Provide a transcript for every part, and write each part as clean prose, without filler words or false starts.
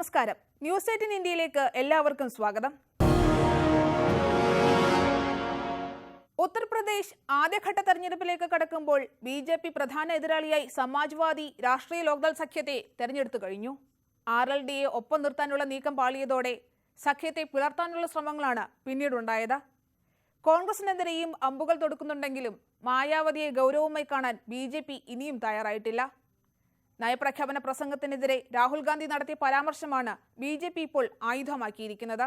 നമസ്കാരം. ന്യൂസ് 18 ഇന്ത്യയിലേക്ക് എല്ലാവർക്കും സ്വാഗതം. ഉത്തർപ്രദേശ് ആദ്യഘട്ട തെരഞ്ഞെടുപ്പിലേക്ക് കടക്കുമ്പോൾ ബി.ജെ.പി. പ്രധാന എതിരാളിയായി സമാജ്വാദി രാഷ്ട്രീയ ലോക്ദൾ സഖ്യത്തെ തെരഞ്ഞെടുത്തു കഴിഞ്ഞു. RLDയെ ഒപ്പം നിർത്താനുള്ള നീക്കം പാളിയതോടെ സഖ്യത്തെ പിളർത്താനുള്ള ശ്രമങ്ങളാണ് പിന്നീടുണ്ടായത്. കോൺഗ്രസിനെതിരെയും അമ്പുകൾ തൊടുക്കുന്നുണ്ടെങ്കിലും മായാവതിയെ ഗൗരവമായി കാണാൻ ബി.ജെ.പി. ഇനിയും തയ്യാറായിട്ടില്ല. നയപ്രഖ്യാപന പ്രസംഗത്തിനെതിരെ രാഹുൽ ഗാന്ധി നടത്തിയ പരാമർശമാണ് ബി.ജെ.പി. ഇപ്പോൾ ആയുധമാക്കിയിരിക്കുന്നത്.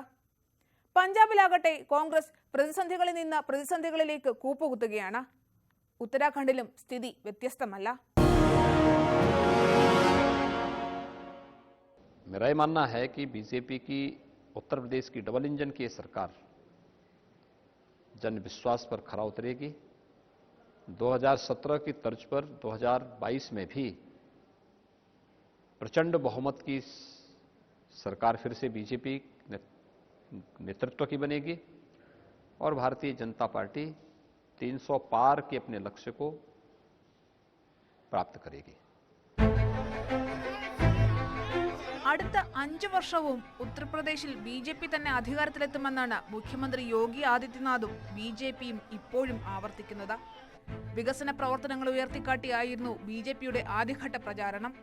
പഞ്ചാബിലാകട്ടെ കോൺഗ്രസ് പ്രതിസന്ധികളിൽ നിന്ന് പ്രതിസന്ധികളിലേക്ക് കൂപ്പുകുത്തുകയാണ്. ഉത്തരാഖണ്ഡിലും സ്ഥിതി വ്യത്യസ്തമല്ല. मेरा ये मानना है कि बीजेपी की उत्तर प्रदेश की डबल इंजन की सरकार जन विश्वास पर खरा उतरेगी। 2017 की तर्ज पर 2022 में भी प्रचंड बहुमत की सरकार फिर से बीजेपी नेतृत्व की बनेगी और भारतीय जनता पार्टी 300 पार के अपने लक्ष्य को प्राप्त करेगी। അടുത്ത 5 വർഷവും ഉത്തർപ്രദേശിൽ ബി.ജെ.പി. തന്നെ അധികാരത്തിലെത്തുമെന്നാണ് മുഖ്യമന്ത്രി യോഗി ആദിത്യനാഥും ബി.ജെ.പിയും ഇപ്പോഴും ആവർത്തിക്കുന്നത്. വികസന പ്രവർത്തനങ്ങൾ ഉയർത്തിക്കാട്ടിയായിരുന്നു ബി.ജെ.പിയുടെ ആദ്യഘട്ട പ്രചാരണം.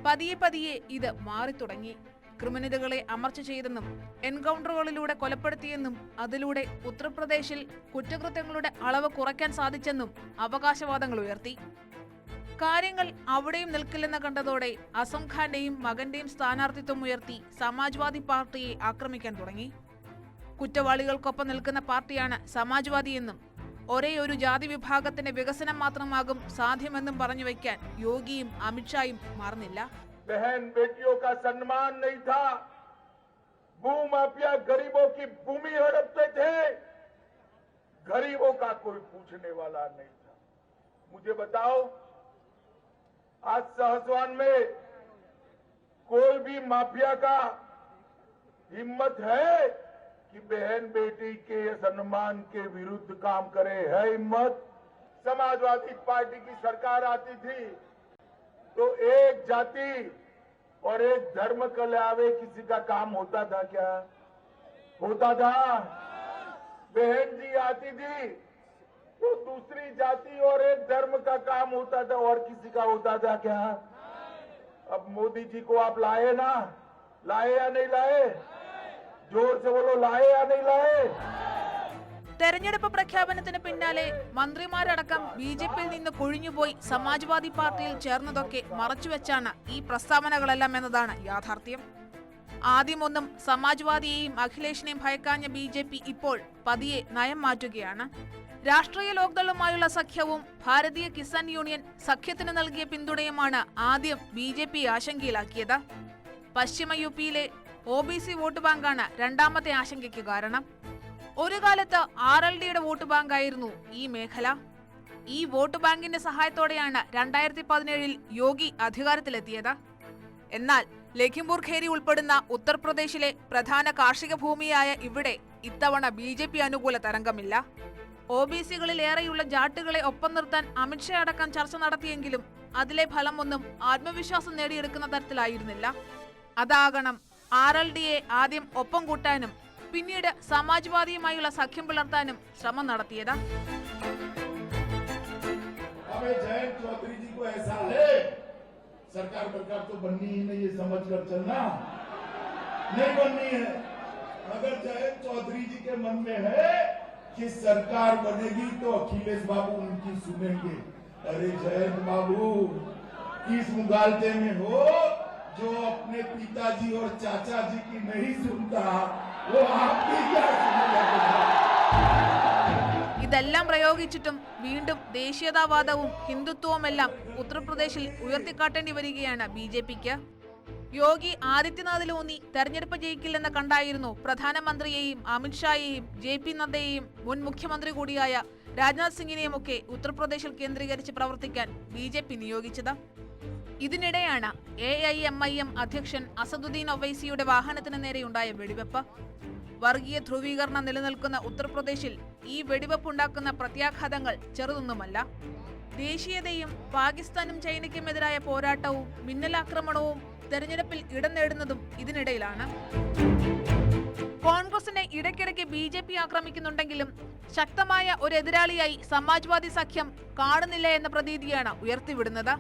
പതിയെ പതിയെ ഇത് മാറിത്തുടങ്ങി. ക്രിമിനലുകളെ അമർച്ച ചെയ്തെന്നും എൻകൗണ്ടറുകളിലൂടെ കൊലപ്പെടുത്തിയെന്നും അതിലൂടെ ഉത്തർപ്രദേശിൽ കുറ്റകൃത്യങ്ങളുടെ അളവ് കുറയ്ക്കാൻ സാധിച്ചെന്നും അവകാശവാദങ്ങൾ ഉയർത്തി. കാര്യങ്ങൾ അവിടെയും നിൽക്കില്ലെന്ന് കണ്ടതോടെ അസം ഖാന്റെയും മകന്റെയും സ്ഥാനാർത്ഥിത്വം ഉയർത്തി സമാജ്വാദി പാർട്ടിയെ ആക്രമിക്കാൻ തുടങ്ങി. കുറ്റവാളികൾക്കൊപ്പം നിൽക്കുന്ന പാർട്ടിയാണ് സമാജ്വാദിയെന്നും ഒരേ ഒരു ജാതി വിഭാഗത്തിന്റെ വികസനം മാത്രമാകും സാധ്യമെന്നും പറഞ്ഞു വയ്ക്കാൻ യോഗിയും അമിത്ഷായും മറന്നില്ല. बहन बेटियों का सम्मान नहीं था, भूमाफिया गरीबों की भूमि हड़पते थे, गरीबों का कोई पूछने वाला नहीं था। मुझे बताओ, आज सहसवान में कोई भी माफिया का हिम्मत है कि बहन बेटी के सम्मान के विरुद्ध काम करे? है हिम्मत? समाजवादी पार्टी की सरकार आती थी तो एक जाति और एक धर्म के अलावे किसी का काम होता था क्या? होता था? बहन जी आती थी तो दूसरी जाति और एक धर्म का काम होता था और किसी का होता था क्या? अब मोदी जी को आप लाए ना, लाए या नहीं लाए? जोर से बोलो, लाए या नहीं लाए? തെരഞ്ഞെടുപ്പ് പ്രഖ്യാപനത്തിന് പിന്നാലെ മന്ത്രിമാരടക്കം ബി.ജെ.പിയിൽ നിന്ന് കൊഴിഞ്ഞുപോയി സമാജ്വാദി പാർട്ടിയിൽ ചേർന്നതൊക്കെ മറച്ചുവെച്ചാണ് ഈ പ്രസ്താവനകളെല്ലാം എന്നതാണ് യാഥാർത്ഥ്യം. ആദ്യമൊന്നും സമാജ്വാദിയെയും അഖിലേഷിനെയും ഭയക്കാഞ്ഞ ബി.ജെ.പി. ഇപ്പോൾ പതിയെ നയം മാറ്റുകയാണ്. രാഷ്ട്രീയ ലോക്ദളുമായുള്ള സഖ്യവും ഭാരതീയ കിസാൻ യൂണിയൻ സഖ്യത്തിന് നൽകിയ പിന്തുണയുമാണ് ആദ്യം ബി.ജെ.പി. ആശങ്കയിലാക്കിയത്. പശ്ചിമ യു.പിയിലെ OBC വോട്ട് ബാങ്കാണ് രണ്ടാമത്തെ ആശങ്കയ്ക്ക് കാരണം. ഒരു കാലത്ത് RLDയുടെ വോട്ട് ബാങ്കായിരുന്നു ഈ മേഖല. ഈ വോട്ട് ബാങ്കിന്റെ സഹായത്തോടെയാണ് 2017 യോഗി അധികാരത്തിലെത്തിയത്. എന്നാൽ ലഖിംപൂർ ഖേരി ഉൾപ്പെടുന്ന ഉത്തർപ്രദേശിലെ പ്രധാന കാർഷിക ഭൂമിയായ ഇവിടെ ഇത്തവണ ബി.ജെ.പി. അനുകൂല തരംഗമില്ല. OBC-കളിലേറെയുള്ള ജാട്ടുകളെ ഒപ്പം നിർത്താൻ അമിത്ഷാ അടക്കം ചർച്ച നടത്തിയെങ്കിലും അതിലെ ഫലമൊന്നും ആത്മവിശ്വാസം നേടിയെടുക്കുന്ന തരത്തിലായിരുന്നില്ല. അതാകണം RLDയെ ആദ്യം ഒപ്പം കൂട്ടാനും പിന്നീട് സമാജ്വാദിയുമായുള്ള സഖ്യം പിളർത്താനും ശ്രമം നടത്തിയത്. सरकार सरकार तो बननी ही नहीं, ये समझ कर चलना नहीं बननी है। अगर जयंत चौधरी जी के मन में है कि सरकार बनेगी तो अखिलेश बाबू उनकी सुनेंगे। अरे जयंत बाबू किस मुगालते में हो जो अपने पिताजी और चाचा जी की नहीं सुनता, वो आपकी क्या सुनेगा? ഇതെല്ലാം പ്രയോഗിച്ചിട്ടും വീണ്ടും ദേശീയതാവാദവും ഹിന്ദുത്വവുമെല്ലാം ഉത്തർപ്രദേശിൽ ഉയർത്തിക്കാട്ടേണ്ടി വരികയാണ് ബി.ജെ.പിക്ക്. യോഗി ആദിത്യനാഥിലൂന്നി തെരഞ്ഞെടുപ്പ് ജയിക്കില്ലെന്ന് കണ്ടായിരുന്നു പ്രധാനമന്ത്രിയെയും അമിത്ഷായെയും JP നദ്ദയെയും മുൻ മുഖ്യമന്ത്രി കൂടിയായ രാജ്നാഥ് സിംഗിനെയുമൊക്കെ ഉത്തർപ്രദേശിൽ കേന്ദ്രീകരിച്ച് പ്രവർത്തിക്കാൻ ബി.ജെ.പി. നിയോഗിച്ചത്. ഇതിനിടെയാണ് AIMIM അധ്യക്ഷൻ അസദുദ്ദീൻ ഒവൈസിയുടെ വാഹനത്തിന് നേരെയുണ്ടായ വെടിവെപ്പ്. വർഗീയ ധ്രുവീകരണം നിലനിൽക്കുന്ന ഉത്തർപ്രദേശിൽ ഈ വെടിവെപ്പുണ്ടാക്കുന്ന പ്രത്യാഘാതങ്ങൾ ചെറുതൊന്നുമല്ല. ദേശീയതയും പാകിസ്ഥാനും ചൈനയ്ക്കുമെതിരായ പോരാട്ടവും മിന്നലാക്രമണവും തെരഞ്ഞെടുപ്പിൽ ഇടം നേടുന്നതും ഇതിനിടയിലാണ്. കോൺഗ്രസിനെ ഇടയ്ക്കിടയ്ക്ക് BJP ആക്രമിക്കുന്നുണ്ടെങ്കിലും ശക്തമായ ഒരു എതിരാളിയായി സമാജ്വാദി സഖ്യം കാണുന്നില്ല എന്ന പ്രതീതിയാണ് ഉയർത്തിവിടുന്നത്.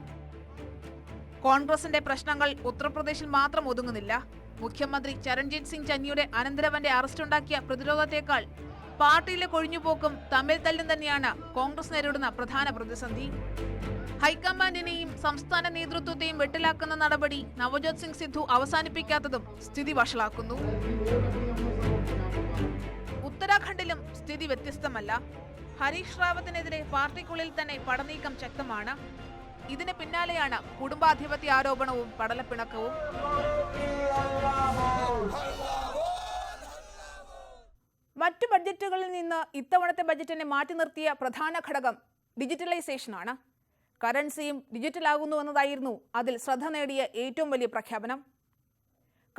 കോൺഗ്രസിന്റെ പ്രശ്നങ്ങൾ ഉത്തർപ്രദേശിൽ മാത്രം ഒതുങ്ങുന്നില്ല. മുഖ്യമന്ത്രി ചരൺജിത് സിംഗ് ചന്നിയുടെ അനന്തരവന്റെ അറസ്റ്റുണ്ടാക്കിയ പ്രതിരോധത്തെക്കാൾ പാർട്ടിയിലെ കൊഴിഞ്ഞുപോക്കും തമ്മിൽ തല്ലും തന്നെയാണ് കോൺഗ്രസ് നേരിടുന്ന പ്രധാന പ്രതിസന്ധി. ഹൈക്കമാൻഡിനെയും സംസ്ഥാന നേതൃത്വത്തെയും വെട്ടിലാക്കുന്ന നടപടി നവജോത് സിംഗ് സിദ്ധു അവസാനിപ്പിക്കാത്തതും സ്ഥിതി വഷളാക്കുന്നു. ഉത്തരാഖണ്ഡിലും സ്ഥിതി വ്യത്യസ്തമല്ല. ഹരീഷ് റാവത്തിനെതിരെ പാർട്ടിക്കുള്ളിൽ തന്നെ പടനീക്കം ശക്തമാണ്. ഇതിന് പിന്നാലെയാണ് കുടുംബാധിപത്യ ആരോപണവും പടലപ്പിണക്കവും. മറ്റു ബഡ്ജറ്റുകളിൽ നിന്ന് ഇത്തവണത്തെ ബഡ്ജറ്റിനെ മാറ്റി നിർത്തിയ പ്രധാന ഘടകം ഡിജിറ്റലൈസേഷനാണ്. കറൻസിയും ഡിജിറ്റലാകുന്നു എന്നതായിരുന്നു അതിൽ ശ്രദ്ധ നേടിയ ഏറ്റവും വലിയ പ്രഖ്യാപനം.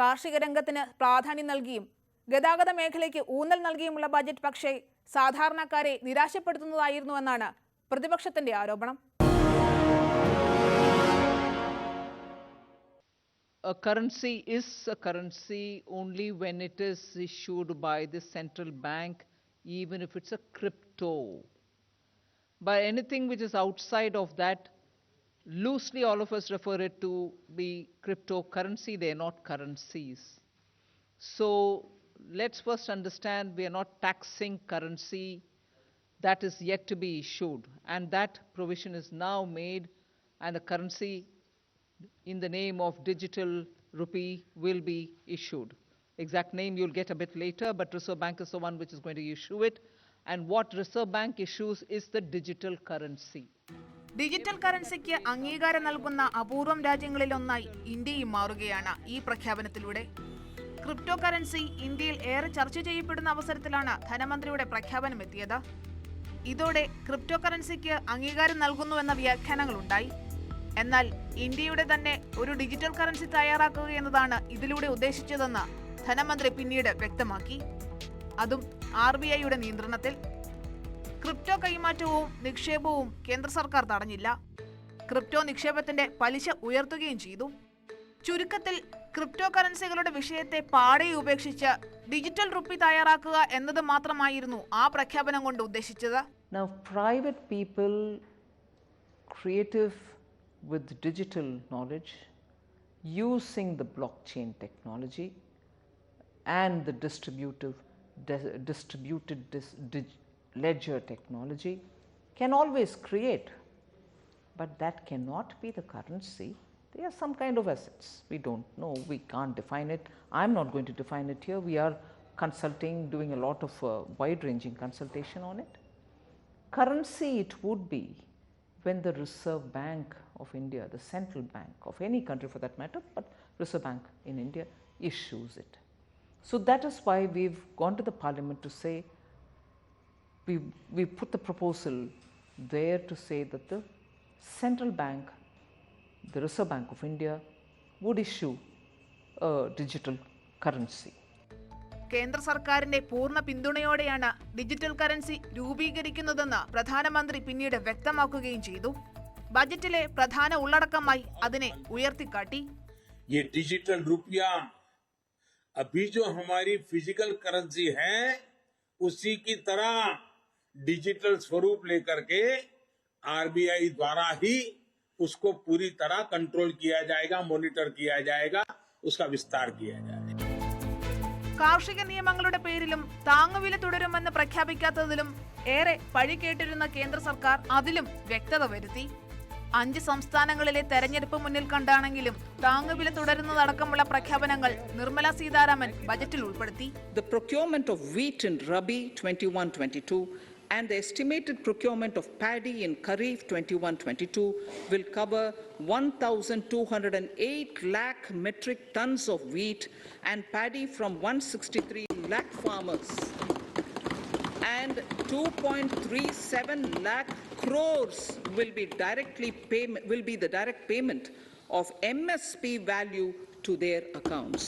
കാർഷിക രംഗത്തിന് പ്രാധാന്യം നൽകിയും ഗതാഗത മേഖലയ്ക്ക് ഊന്നൽ നൽകിയുമുള്ള ബജറ്റ് പക്ഷേ സാധാരണക്കാരെ നിരാശപ്പെടുത്തുന്നതായിരുന്നുവെന്നാണ് പ്രതിപക്ഷത്തിന്റെ ആരോപണം. A currency is a currency only when it is issued by the central bank, even if it's a crypto. By anything which is outside of that, loosely all of us refer it to be cryptocurrency. They are not currencies. So let's first understand we are not taxing currency that is yet to be issued, and that provision is now made, and the currency in the name of digital rupee will be issued. Exact name you'll get a bit later, but Reserve Bank is the one which is going to issue it. And what Reserve Bank issues is the digital currency. Digital കറൻസിക്ക് അംഗീകാരം നൽകുന്ന അപൂർവം രാജ്യങ്ങളിലൊന്നായി ഇന്ത്യയും മാറുകയാണ് ഈ പ്രഖ്യാപനത്തിലൂടെ. Crypto currency ഇന്ത്യയിൽ ഏറെ ചർച്ച ചെയ്യപ്പെടുന്ന അവസരത്തിലാണ് ധനമന്ത്രിയുടെ പ്രഖ്യാപനം എത്തിയത്. ഇതോടെ ക്രിപ്റ്റോ കറൻസിക്ക് അംഗീകാരം നൽകുന്നുവെന്ന വ്യാഖ്യാനങ്ങളുണ്ടായി. എന്നാൽ ഇന്ത്യയുടെ തന്നെ ഒരു ഡിജിറ്റൽ കറൻസി തയ്യാറാക്കുക എന്നതാണ് ഇതിലൂടെ ഉദ്ദേശിച്ചതെന്ന് ധനമന്ത്രി പിന്നീട് വ്യക്തമാക്കി. അതും RBIയുടെ നിയന്ത്രണത്തിൽ. ക്രിപ്റ്റോ കൈമാറ്റവും നിക്ഷേപവും കേന്ദ്ര സർക്കാർ തടഞ്ഞില്ല. ക്രിപ്റ്റോ നിക്ഷേപത്തിന്റെ പലിശ ഉയർത്തുകയും ചെയ്തു. ചുരുക്കത്തിൽ ക്രിപ്റ്റോ കറൻസികളുടെ വിഷയത്തെ പാടെ ഉപേക്ഷിച്ച് ഡിജിറ്റൽ റുപ്പി തയ്യാറാക്കുക എന്നത് മാത്രമായിരുന്നു ആ പ്രഖ്യാപനം കൊണ്ട് ഉദ്ദേശിച്ചത്. Now, private people, creative with digital knowledge, using the blockchain technology and the distributed ledger technology, can always create, but that cannot be the currency. They are some kind of assets. We don't know, we can't define it. I'm not going to define it here. We are consulting, doing a lot of wide-ranging consultation on it. Currency it would be when the Reserve Bank of India, the central bank of any country for that matter, but Reserve Bank in India issues it. So that is why we've gone to the parliament to say, we put the proposal there to say that the central bank, the Reserve Bank of India, would issue a digital currency. കേന്ദ്ര സർക്കാരിന്റെ പൂർണ്ണ പിന്തുണയോടെയാണ് digital currency രൂപീകരിക്കുന്നതെന്ന് പ്രധാനമന്ത്രി പിന്നീട് വ്യക്തമാക്കുകയും ചെയ്തു. ബജറ്റിലെ പ്രധാന ഉള്ളടക്കമായി അതിനെ ഉയർത്തിക്കാട്ടി. ये डिजिटल रुपया अभी जो हमारी फिजिकल करेंसी है उसी की तरह डिजिटल स्वरूप लेकर के RBI द्वारा ही उसको पूरी तरह कंट्रोल किया जाएगा, मॉनिटर किया जाएगा, उसका विस्तार किया जाएगा. കാർഷിക നിയമങ്ങളുടെ പേരിലും താങ്ങുവില തുടരുമെന്ന് പ്രഖ്യാപിക്കാത്തതിലും ഏറെ പഴി കേട്ടിരുന്ന കേന്ദ്ര സർക്കാർ അതിലും വ്യക്തത വരുത്തി. 5 സംസ്ഥാനങ്ങളിലെ തെരഞ്ഞെടുപ്പ് മുന്നിൽ കണ്ടാണെങ്കിലും താങ്ങുവില തുടരുന്നതടക്കമുള്ള പ്രഖ്യാപനങ്ങൾ നിർമ്മല സീതാരാമൻ ബജറ്റിൽ ഉൾപ്പെടുത്തി. The procurement of wheat in Rabi 21-22 and the estimated procurement of paddy in Kharif 21-22 will cover 1,208 lakh metric tons of wheat and paddy from 163 lakh farmers, and 2.37 lakh crores will be the direct payment of MSP value to their accounts.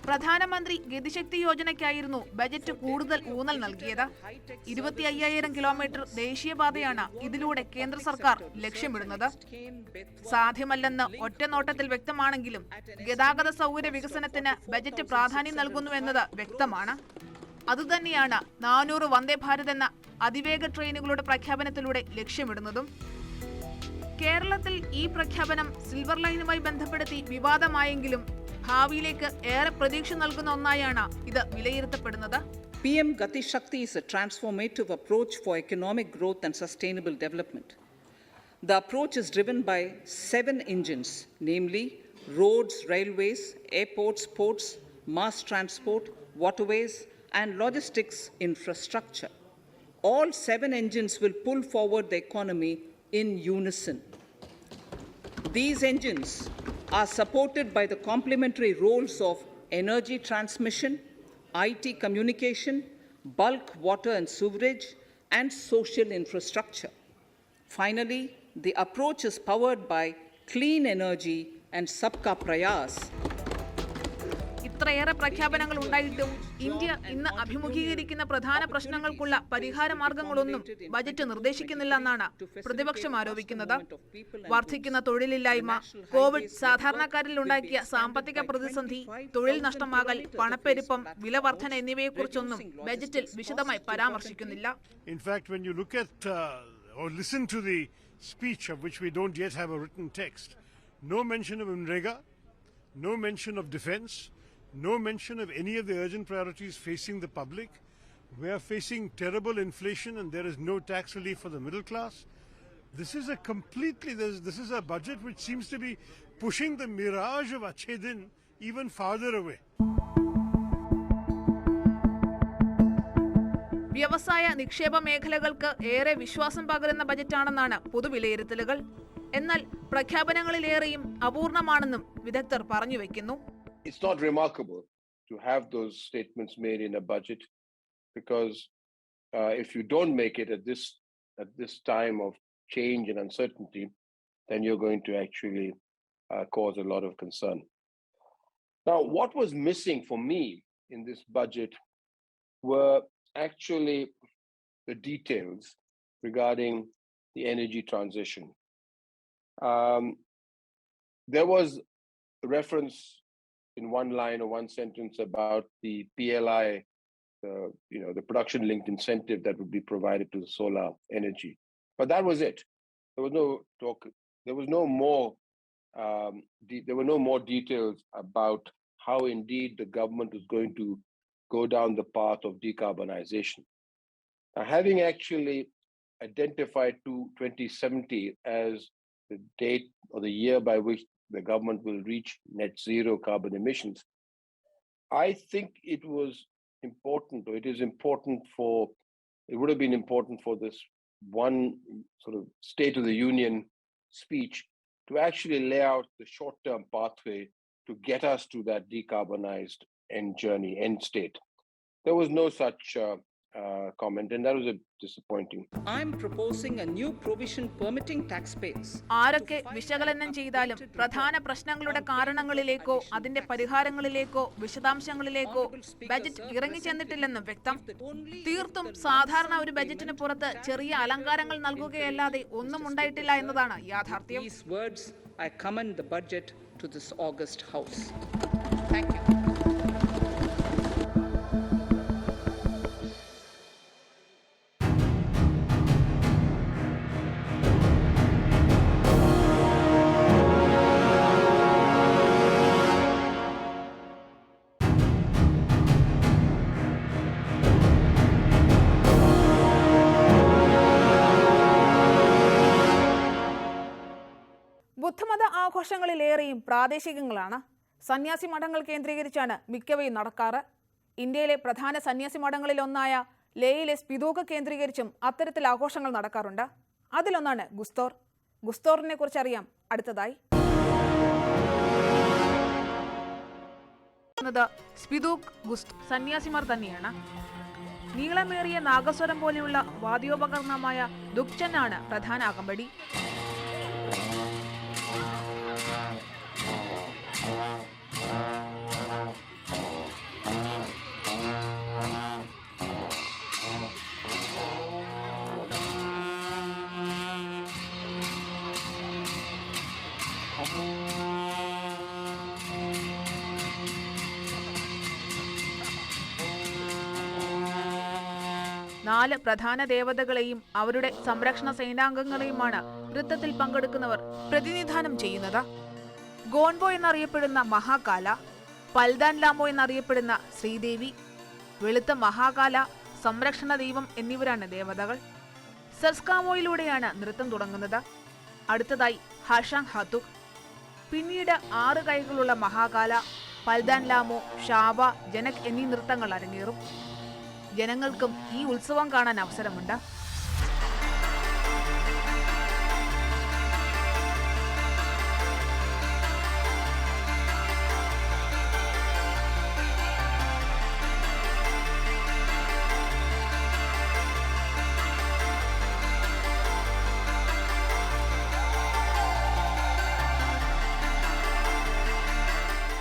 പ്രധാനമന്ത്രി Gati Shakti യോജനയ്ക്കായിരുന്നു budget കൂടുതൽ ഊന്നൽ നൽകിയത്. 25,000 kilometre ദേശീയപാതയാണ് ഇതിലൂടെ കേന്ദ്ര സർക്കാർ ലക്ഷ്യമിടുന്നത്. സാധ്യമല്ലെന്ന് ഒറ്റനോട്ടത്തിൽ വ്യക്തമാണെങ്കിലും ഗതാഗത സൗകര്യ വികസനത്തിന് ബജറ്റ് പ്രാധാന്യം നൽകുന്നുവെന്നത് വ്യക്തമാണ്. അതുതന്നെയാണ് 400 വന്ദേ ഭാരത് എന്ന അതിവേഗ ട്രെയിനുകളുടെ പ്രഖ്യാപനത്തിലൂടെ ലക്ഷ്യമിടുന്നതും. കേരളത്തിൽ ഈ പ്രഖ്യാപനം സിൽവർ ലൈനുമായി ബന്ധപ്പെടുത്തി വിവാദമായെങ്കിലും ഭാവിയിലേക്ക് ഏറെ പ്രതീക്ഷ നൽകുന്ന ഒന്നായാണ് ഇത് വിലയിരുത്തപ്പെടുന്നത്. PM Gati Shakti is a transformative approach for economic growth and sustainable development. The approach is driven by 7 engines, namely roads, railways, airports, ports, mass transport, waterways, and logistics infrastructure. All 7 engines will pull forward the economy in unison. These engines are supported by the complementary roles of energy transmission, IT communication, bulk water and sewerage, and social infrastructure. Finally, the approach is powered by clean energy and Sabka Prayas. ഇത്രയേറെ പ്രഖ്യാപനങ്ങൾ ഉണ്ടായിട്ടും India ഇന്ന് അഭിമുഖീകരിക്കുന്ന പ്രധാന പ്രശ്നങ്ങൾക്കുള്ള പരിഹാര മാർഗങ്ങളൊന്നും budget നിർദ്ദേശിക്കുന്നില്ല എന്നാണ് പ്രതിപക്ഷം ആരോപിക്കുന്നത്. വർദ്ധിക്കുന്ന തൊഴിലില്ലായ്മ, കോവിഡ് സാധാരണക്കാരിൽ ഉണ്ടാക്കിയ സാമ്പത്തിക പ്രതിസന്ധി, തൊഴിൽ നഷ്ടമാകൽ, പണപ്പെരുപ്പം, വിലവർധന എന്നിവയെക്കുറിച്ചൊന്നും ബജറ്റിൽ വിശദമായി പരാമർശിക്കുന്നില്ല. In fact, when you look at or listen to the speech, of which we don't yet have a written text, no mention of MNREGA, no mention of defense, no mention of any of the urgent priorities facing the public. We are facing terrible inflation and there is no tax relief for the middle class. This is a budget which seems to be pushing the mirage of Achhe Din even farther away. വ്യവസായ നിക്ഷേപ മേഖലകൾക്ക് ഏറെ വിശ്വാസം പകരുന്ന ബജറ്റാണെന്നാണ് പൊതുവിലയിരുത്തലുകൾ. എന്നാൽ പ്രഖ്യാപനങ്ങളിലേറെയും അപൂർണമാണെന്നും വിദഗ്ധർ പറഞ്ഞു വെക്കുന്നു. It's not remarkable to have those statements made in a budget because if you don't make it at this time of change and uncertainty, then you're going to actually cause a lot of concern. Now, what was missing for me in this budget were actually the details regarding the energy transition. There was a reference in one line or one sentence about the PLI, the production-linked incentive that would be provided to the solar energy. But that was it. There was no talk. There was no more. There were no more details about how indeed the government is going to go down the path of decarbonization. Now, having actually identified to 2070 as the date or the year by which the government will reach net zero carbon emissions, I think it was important, or it would have been important for this one sort of State of the Union speech to actually lay out the short-term pathway to get us to that decarbonized end state. There was no such comment, and that was a disappointing. I'm proposing a new provision permitting taxpayers. ആരൊക്കെ വിശകലനം ചെയ്താലും പ്രധാന പ്രശ്നങ്ങളുടെ കാരണങ്ങളിലേക്കോ അതിന്റെ പരിഹാരങ്ങളിലേക്കോ വിശദാംശങ്ങളിലേക്കോ budget ഇറങ്ങിച്ചെന്നിട്ടില്ലെന്നും വ്യക്തം. തീർത്തും സാധാരണ ഒരു ബജറ്റിന് പുറത്ത് ചെറിയ അലങ്കാരങ്ങൾ നൽകുകയല്ലാതെ ഒന്നും ഉണ്ടായിട്ടില്ല എന്നതാണ് യാഥാർത്ഥ്യം. These words, I commend the budget to this August House. Thank you. ബുദ്ധമത ആഘോഷങ്ങളിലേറെയും പ്രാദേശികങ്ങളാണ്. സന്യാസി മഠങ്ങൾ കേന്ദ്രീകരിച്ചാണ് മിക്കവയും നടക്കാറ്. ഇന്ത്യയിലെ പ്രധാന സന്യാസി മഠങ്ങളിലൊന്നായ ലേയിലെ സ്പിതൂക്ക് കേന്ദ്രീകരിച്ചും അത്തരത്തിൽ ആഘോഷങ്ങൾ നടക്കാറുണ്ട്. അതിലൊന്നാണ് ഗുസ്തോർ. ഗുസ്തോറിനെ കുറിച്ച് അറിയാം അടുത്തതായി. സ്പിതൂക്ക് ഗുസ്ത് സന്യാസിമാർ തന്നെയാണ്. നീളമേറിയ നാഗസ്വരം പോലെയുള്ള വാദ്യോപകരണമായ ദുക്ചൻ ആണ് പ്രധാന അകമ്പടി. 4 പ്രധാന ദേവതകളെയും അവരുടെ സംരക്ഷണ സേനാംഗങ്ങളെയുമാണ് നൃത്തത്തിൽ പങ്കെടുക്കുന്നവർ പ്രതിനിധാനം ചെയ്യുന്നത്. ഗോൺബോ എന്നറിയപ്പെടുന്ന മഹാകാല, പൽദാൻ ലാമോ എന്നറിയപ്പെടുന്ന ശ്രീദേവി, വെളുത്ത മഹാകാല, സംരക്ഷണ ദൈവം എന്നിവരാണ് ദേവതകൾ. സെർസ്കാമോയിലൂടെയാണ് നൃത്തം തുടങ്ങുന്നത്. അടുത്തതായി ഹാഷാങ് ഹാത്തുക്. പിന്നീട് 6 കൈകളുള്ള മഹാകാല, പൽദാൻ ലാമോ, ഷാവ, ജനക് എന്നീ നൃത്തങ്ങൾ അരങ്ങേറും. ജനങ്ങൾക്കും ഈ ഉത്സവം കാണാൻ അവസരമുണ്ട്.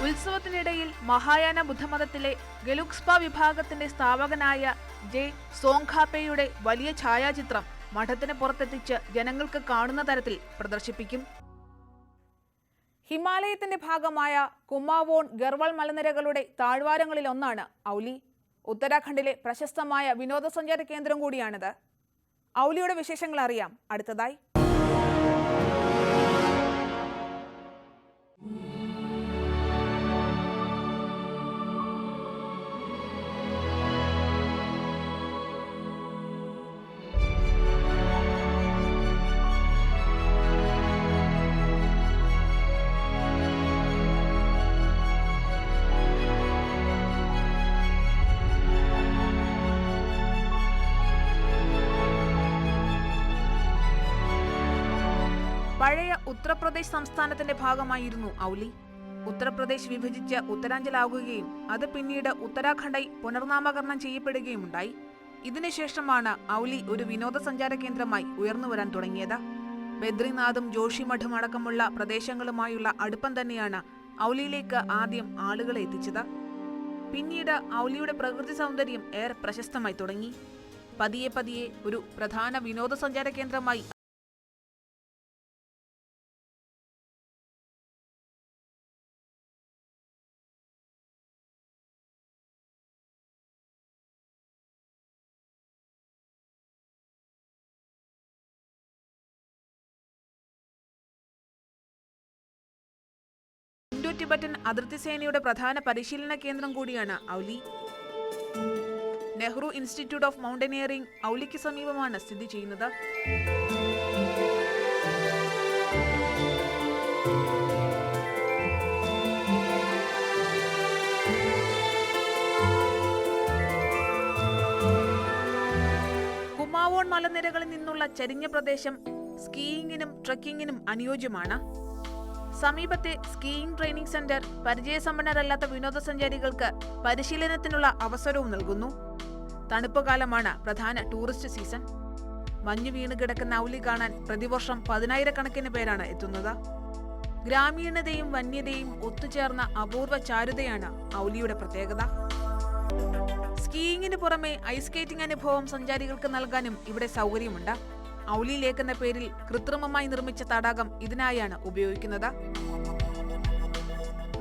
ഉത്സവത്തിനിടയിൽ മഹായാന ബുദ്ധമതത്തിലെ ഗെലുക്സ്പ വിഭാഗത്തിന്റെ സ്ഥാപകനായ ജെ സോങ്ഖാപെയുടെ വലിയ ഛായാചിത്രം മഠത്തിന് പുറത്തെത്തിച്ച് ജനങ്ങൾക്ക് കാണുന്ന തരത്തിൽ പ്രദർശിപ്പിക്കും. ഹിമാലയത്തിന്റെ ഭാഗമായ കുമാവോൺ ഗർവാൾ മലനിരകളുടെ താഴ്വാരങ്ങളിൽ ഒന്നാണ് ഔലി. ഉത്തരാഖണ്ഡിലെ പ്രശസ്തമായ വിനോദസഞ്ചാര കേന്ദ്രം കൂടിയാണിത്. ഔലിയുടെ വിശേഷങ്ങൾ അറിയാം അടുത്തതായി. പഴയ ഉത്തർപ്രദേശ് സംസ്ഥാനത്തിന്റെ ഭാഗമായിരുന്നു ഔലി. ഉത്തർപ്രദേശ് വിഭജിച്ച് ഉത്തരാഞ്ചലാകുകയും അത് പിന്നീട് ഉത്തരാഖണ്ഡായി പുനർനാമകരണം ചെയ്യപ്പെടുകയുമുണ്ടായി. ഇതിനുശേഷമാണ് ഔലി ഒരു വിനോദസഞ്ചാര കേന്ദ്രമായി ഉയർന്നുവരാൻ തുടങ്ങിയത്. ബദ്രിനാഥും ജോഷിമഠും അടക്കമുള്ള പ്രദേശങ്ങളുമായുള്ള അടുപ്പം തന്നെയാണ് ഔലിയിലേക്ക് ആദ്യം ആളുകളെ എത്തിച്ചത്. പിന്നീട് ഔലിയുടെ പ്രകൃതി സൗന്ദര്യം ഏറെ പ്രശസ്തമായി തുടങ്ങി. പതിയെ പതിയെ ഒരു പ്രധാന വിനോദസഞ്ചാര കേന്ദ്രമായി ഇൻഡോ ടിബറ്റൻ അതിർത്തി സേനയുടെ പ്രധാന പരിശീലന കേന്ദ്രം കൂടിയാണ് ഔലി. നെഹ്റു ഇൻസ്റ്റിറ്റ്യൂട്ട് ഓഫ് മൗണ്ടനിയറിംഗ് ഔലിക്ക് സമീപമാണ് സ്ഥിതി ചെയ്യുന്നത്. കുമാവോൺ മലനിരകളിൽ നിന്നുള്ള ചരിഞ്ഞ പ്രദേശം സ്കീയിങ്ങിനും ട്രക്കിങ്ങിനും അനുയോജ്യമാണ്. സമീപത്തെ സ്കീയിങ് ട്രെയിനിംഗ് സെന്റർ പരിചയസമ്പന്നരല്ലാത്ത വിനോദസഞ്ചാരികൾക്ക് പരിശീലനത്തിനുള്ള അവസരവും നൽകുന്നു. തണുപ്പ് കാലമാണ് പ്രധാന ടൂറിസ്റ്റ് സീസൺ. മഞ്ഞു വീണ് കിടക്കുന്ന ഔലി കാണാൻ പ്രതിവർഷം 10,000-കണക്കിന് പേരാണ് എത്തുന്നത്. ഗ്രാമീണതയും വന്യതയും ഒത്തുചേർന്ന അപൂർവ ചാരുതയാണ് ഔലിയുടെ പ്രത്യേകത. സ്കീയിങ്ങിന് പുറമെ ഐസ് സ്കേറ്റിംഗ് അനുഭവം സഞ്ചാരികൾക്ക് നൽകാനും ഇവിടെ സൗകര്യമുണ്ട്. ഔലി ലേക്ക് എന്ന പേരിൽ കൃത്രിമമായി നിർമ്മിച്ച തടാകം ഇതിനായാണ് ഉപയോഗിക്കുന്നത്.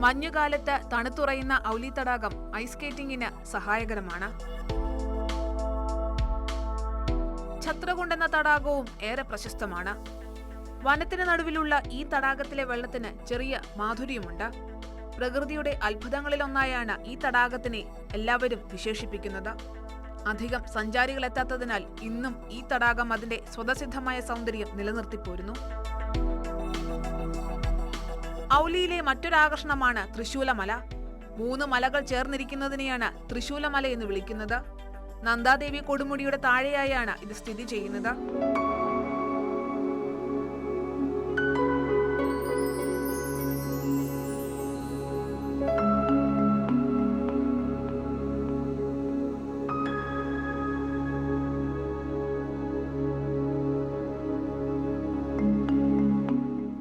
മഞ്ഞുകാലത്ത് തണുത്തുറയുന്ന ഔലി തടാകം ഐസ് സ്കേറ്റിംഗിന് സഹായകരമാണ്. ഛത്രകുണ്ട് എന്ന തടാകവും ഏറെ പ്രശസ്തമാണ്. വനത്തിന് നടുവിലുള്ള ഈ തടാകത്തിലെ വെള്ളത്തിന് ചെറിയ മാധുര്യമുണ്ട്. പ്രകൃതിയുടെ അത്ഭുതങ്ങളിലൊന്നായാണ് ഈ തടാകത്തിനെ എല്ലാവരും വിശേഷിപ്പിക്കുന്നത്. അധികം സഞ്ചാരികൾ എത്താത്തതിനാൽ ഇന്നും ഈ തടാകം അതിന്റെ സ്വതസിദ്ധമായ സൗന്ദര്യം നിലനിർത്തിപ്പോരുന്നു. ഔലിയിലെ മറ്റൊരാകർഷണമാണ് തൃശൂലമല. 3 മലകൾ ചേർന്നിരിക്കുന്നതിനെയാണ് തൃശൂലമല എന്ന് വിളിക്കുന്നത്. നന്ദാദേവി കൊടുമുടിയുടെ താഴെയായാണ് ഇത് സ്ഥിതി ചെയ്യുന്നത്.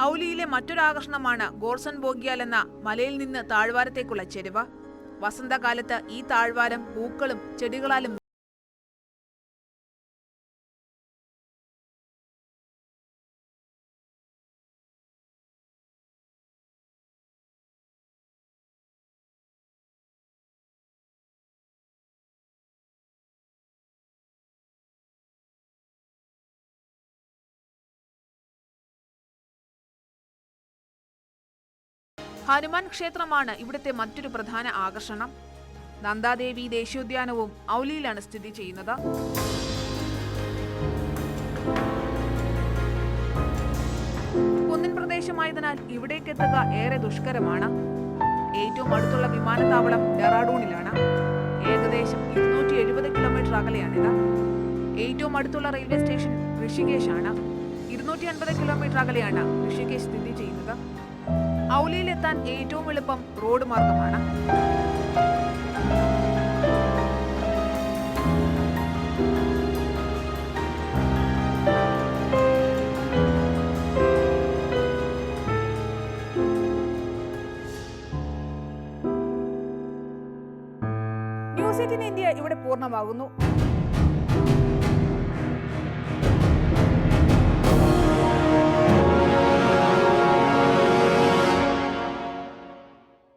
ഔലിയിലെ മറ്റൊരാകർഷണമാണ് ഗോർസൺ ബോഗ്യാൽ എന്ന മലയിൽ നിന്ന് താഴ്വാരത്തേക്കുള്ള ചെരുവ്. വസന്തകാലത്ത് ഈ താഴ്വാരം പൂക്കളും ചെടികളാലും ഹനുമാൻ ക്ഷേത്രമാണ് ഇവിടുത്തെ മറ്റൊരു പ്രധാന ആകർഷണം. നന്ദാദേവി ദേശീയോദ്യാനവും ഔലിയിലാണ് സ്ഥിതി ചെയ്യുന്നത്. കുന്നിൻ പ്രദേശമായതിനാൽ ഇവിടേക്കെത്തുക ഏറെ ദുഷ്കരമാണ്. ഏറ്റവും അടുത്തുള്ള വിമാനത്താവളം ഡെറാഡൂണിലാണ്. ഏകദേശം 270 കിലോമീറ്റർ അകലെയാണിത്. ഏറ്റവും അടുത്തുള്ള റെയിൽവേ സ്റ്റേഷൻ ഋഷികേശാണ്. 250 കിലോമീറ്റർ അകലെയാണ് ഋഷികേശ് സ്ഥിതി ചെയ്യുന്നത്. ഔലിയിലെത്താൻ ഏറ്റവും എളുപ്പം റോഡ് മാർഗമാണ്. ന്യൂസ് 18 ഇന്ത്യ ഇവിടെ പൂർണ്ണമാകുന്നു.